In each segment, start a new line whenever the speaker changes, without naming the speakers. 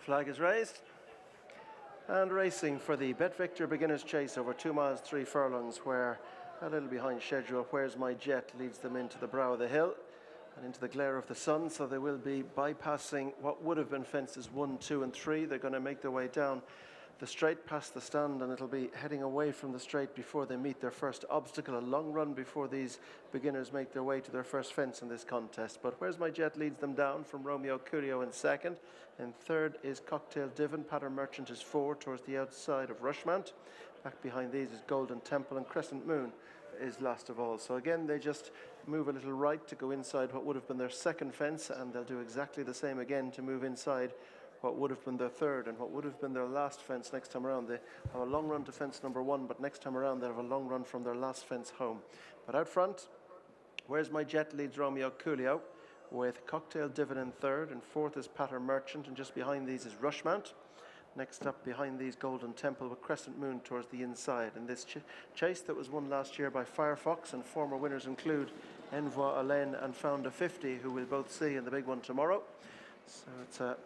Flag is raised. And racing for the BetVictor Beginners Chase over 2 miles 3 furlongs, where a little behind schedule, Where's My Jet leads them into the brow of the hill and into the glare of the sun. So they will be bypassing what would have been fences 1, 2 and 3. They're going to make their way down the straight past the stand, and it'll be heading away from the straight before they meet their first obstacle. A long run before these beginners make their way to their first fence in this contest. But Where's My Jet leads them down from Romeo Coolio in second. In third is Koktail Divin. Pattern Merchant is 4 towards the outside of Rushmount. Back behind these is Golden Temple, and Crescent Moon is last of all. So again, they just move a little right to go inside what would have been their second fence, and they'll do exactly the same again to move inside what would have been their third and what would have been their last fence next time around. They have a long run to fence number 1, but next time around they'll have a long run from their last fence home. But out front, Where's My Jet leads Romeo Coolio, with Koktail Divin in third, and fourth is Pattern Merchant, and just behind these is Rushmount. Next up behind these, Golden Temple, with Crescent Moon towards the inside. In this chase that was won last year by Firefox, and former winners include Envoi Alain and Founder 50, who we'll both see in the big one tomorrow. So it's a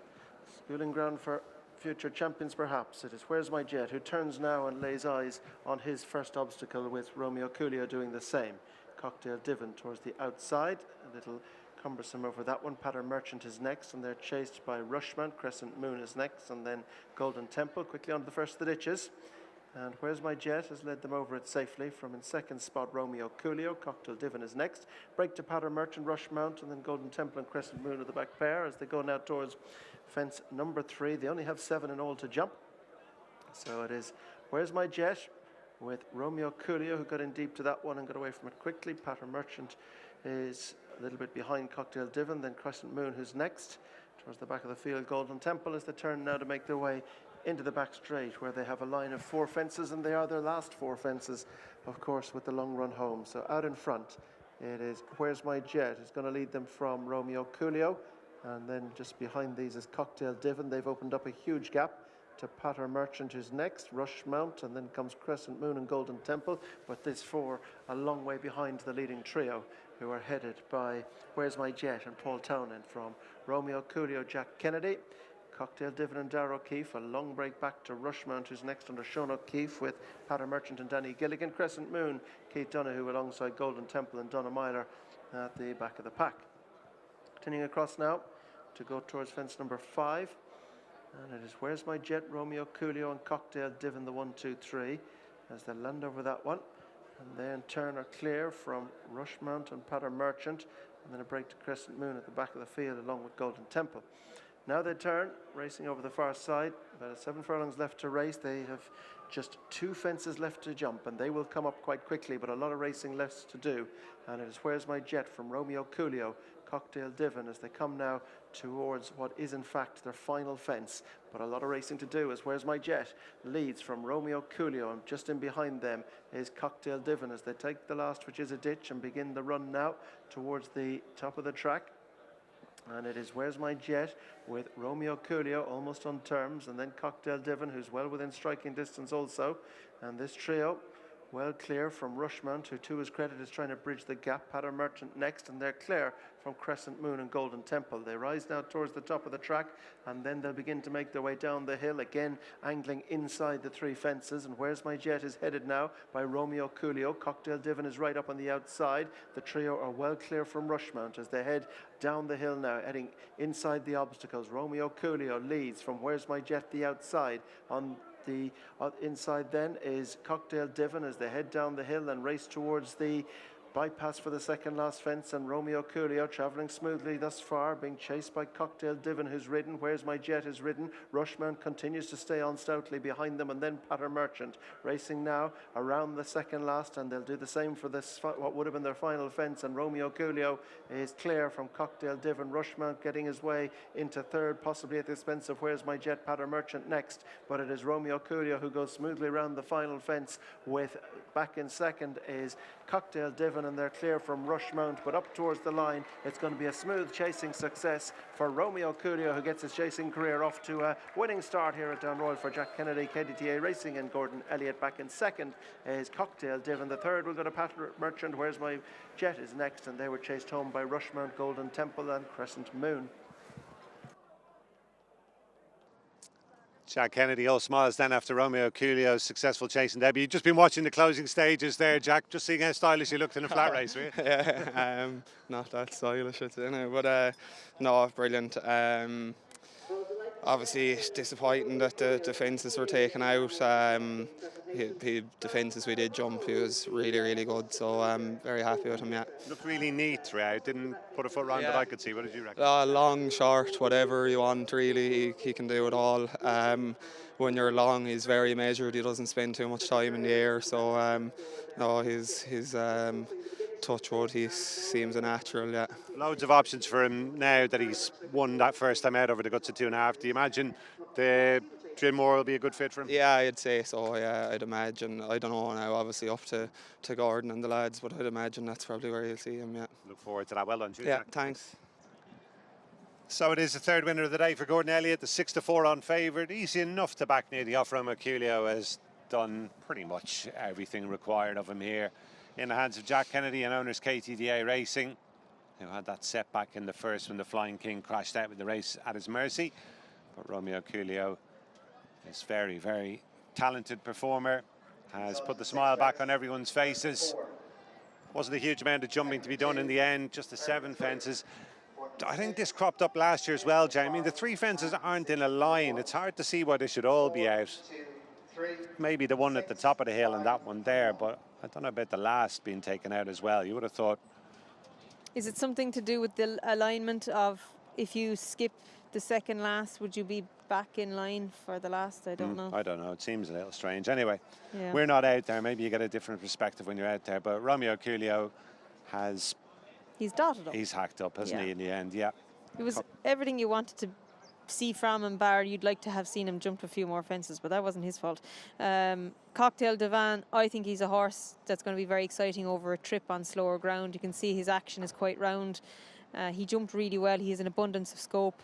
schooling ground for future champions, perhaps. It is Where's My Jet, who turns now and lays eyes on his first obstacle, with Romeo Coolio doing the same. Koktail Divin towards the outside, a little cumbersome over that one. Pattern Merchant is next, and they're chased by Rushmount. Crescent Moon is next, and then Golden Temple quickly onto the first of the ditches. And Where's My Jet has led them over it safely from in second spot Romeo Coolio. Koktail Divin is next. Break to Pattern Merchant, Rushmount, and then Golden Temple and Crescent Moon at the back pair as they go now towards fence number 3. They only have 7 in all to jump. So it is Where's My Jet with Romeo Coolio, who got in deep to that one and got away from it quickly. Pattern Merchant is a little bit behind Koktail Divin, then Crescent Moon, who's next. Towards the back of the field, Golden Temple, as they turn now to make their way into the back straight, where they have a line of 4 fences, and they are their last 4 fences, of course, with the long run home. So out in front, it is Where's My Jet, who's going to lead them from Romeo Coolio, and then just behind these is Koktail Divin. They've opened up a huge gap to Pattern Merchant, who's next, Rushmount, and then comes Crescent Moon and Golden Temple, but this 4 a long way behind the leading trio, who are headed by Where's My Jet and Paul Townend from Romeo Coolio, Jack Kennedy, Koktail Divin and Darragh O'Keefe. A long break back to Rushmount, who's next under Sean O'Keefe, with Pattern Merchant and Danny Gilligan. Crescent Moon, Keith Donoghue alongside Golden Temple and Donna Myler at the back of the pack. Continuing across now to go towards fence number 5. And it is Where's My Jet, Romeo Coolio and Koktail Divin, the 1, 2, 3, as they land over that one. And then turn are clear from Rushmount and Pattern Merchant, and then a break to Crescent Moon at the back of the field along with Golden Temple. Now they turn, racing over the far side. About 7 furlongs left to race. They have just 2 fences left to jump, and they will come up quite quickly, but a lot of racing left to do. And it is Where's My Jet from Romeo Coolio, Koktail Divin, as they come now towards what is in fact their final fence, but a lot of racing to do, as Where's My Jet leads from Romeo Coolio, and just in behind them is Koktail Divin as they take the last, which is a ditch, and begin the run now towards the top of the track. And it is Where's My Jet with Romeo Coolio almost on terms, and then Koktail Divin, who's well within striking distance also, and this trio well clear from Rushmount, who to his credit is trying to bridge the gap. Pattern Merchant next, and they're clear from Crescent Moon and Golden Temple. They rise now towards the top of the track, and then they'll begin to make their way down the hill, again angling inside the 3 fences. And Where's My Jet is headed now by Romeo Coolio. Koktail Divin is right up on the outside. The trio are well clear from Rushmount as they head down the hill now, heading inside the obstacles. Romeo Coolio leads from Where's My Jet the outside. On the inside then is Koktail Divin as they head down the hill and race towards the bypass for the second last fence, and Romeo Coolio travelling smoothly thus far, being chased by Koktail Divin, who's ridden. Where's My Jet is ridden. Rushmount continues to stay on stoutly behind them, and then Pattern Merchant racing now around the second last, and they'll do the same for this what would have been their final fence. And Romeo Coolio is clear from Koktail Divin. Rushmount getting his way into third, possibly at the expense of Where's My Jet. Pattern Merchant next, but it is Romeo Coolio who goes smoothly around the final fence, with back in second is Koktail Divin, and they're clear from Rushmount, but up towards the line it's going to be a smooth chasing success for Romeo Coolio, who gets his chasing career off to a winning start here at Down Royal for Jack Kennedy, KDTA Racing, and Gordon Elliott. Back in second is Koktail Divin. The third will go to Pattern Merchant. Where's My Jet is next, and they were chased home by Rushmount, Golden Temple and Crescent Moon.
Jack Kennedy, all smiles then after Romeo Coolio's successful chasing debut. You've just been watching the closing stages there, Jack, just seeing how stylish you looked in a flat race, were you?
Yeah, not that stylish, I'd say now, but no, brilliant. Obviously disappointing that the fences were taken out. The fences we did jump, he was really, really good, so I'm very happy with him, yeah.
Looked really neat throughout, didn't put a foot wrong that I could see. What did you reckon?
Long, short, whatever you want, really, he can do it all. When you're long, he's very measured, he doesn't spend too much time in the air, so no, his touch wood, he seems a natural, yeah.
Loads of options for him now that he's won that first time out over the guts of 2.5. Do you imagine the Drinmore will be a good fit for him?
Yeah, I'd say so, yeah, I'd imagine. I don't know now, obviously up to Gordon and the lads, but I'd imagine that's probably where you'll see him, yeah.
Look forward to that. Well done, Jude.
Yeah, thanks.
So it is the third winner of the day for Gordon Elliott, the 6-4 on favoured. Easy enough to back near the off. Romeo Coolio has done pretty much everything required of him here. In the hands of Jack Kennedy and owners KTDA Racing, who had that setback in the first when the Flying King crashed out with the race at his mercy. But Romeo Coolio is very, very talented performer, has put the smile back on everyone's faces. Wasn't a huge amount of jumping to be done in the end, just the 7 fences. I think this cropped up last year as well, Jamie. I mean, the 3 fences aren't in a line. It's hard to see why they should all be out. Maybe the one at the top of the hill and that one there, but I don't know about the last being taken out as well. You would have thought.
Is it something to do with the alignment of if you skip the second last, would you be back in line for the last? I don't know.
I don't know. It seems a little strange. Anyway,
yeah.
We're not out there. Maybe you get a different perspective when you're out there. But Romeo Coolio has...
He's dotted up.
He's hacked up, hasn't he, in the end? Yeah.
It was everything you wanted to see from him, bar you'd like to have seen him jump a few more fences, but that wasn't his fault. Koktail Divin, I think he's a horse that's going to be very exciting over a trip on slower ground. You can see his action is quite round. He jumped really well. He has an abundance of scope.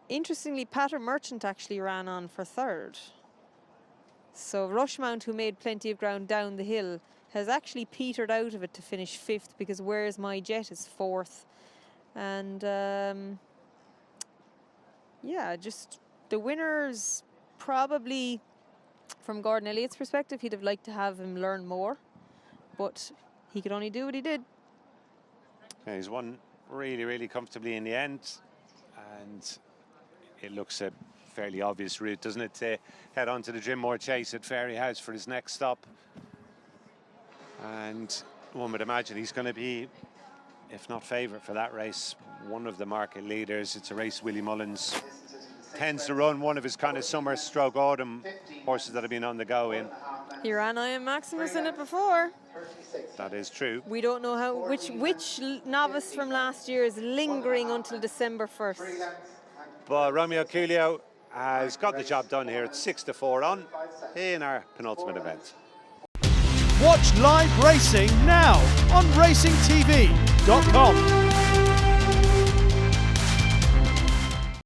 Interestingly, Patter Merchant actually ran on for third. So Rushmount, who made plenty of ground down the hill, has actually petered out of it to finish 5th, because Where's My Jet is 4th. And yeah, just the winners probably, from Gordon Elliott's perspective, he'd have liked to have him learn more, but he could only do what he did.
Yeah, he's won really, really comfortably in the end, and it looks a fairly obvious route, doesn't it, to head on to the Drinmore Chase at Fairyhouse for his next stop. And one would imagine he's going to be, if not favourite for that race, one of the market leaders. It's a race Willie Mullins tends to run, one of his kind of summer stroke autumn horses that have been on the go in.
He ran I Am Maximus in it before.
That is true.
We don't know how which novice from last year is lingering until December 1st.
But Romeo Coolio has got the job done here at 6-4 on in our penultimate event.
Watch live racing now on racingtv.com.